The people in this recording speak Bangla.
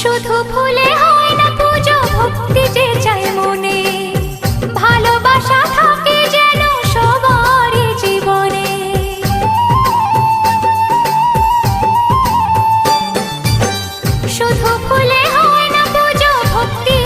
শুধু ফুলে হয় না পুজো, ভক্তি যে চাই মনে, ভালোবাসা থাকে যেন সবারই জীবনে। শুধু ফুলে হয় না পুজো, ভক্তি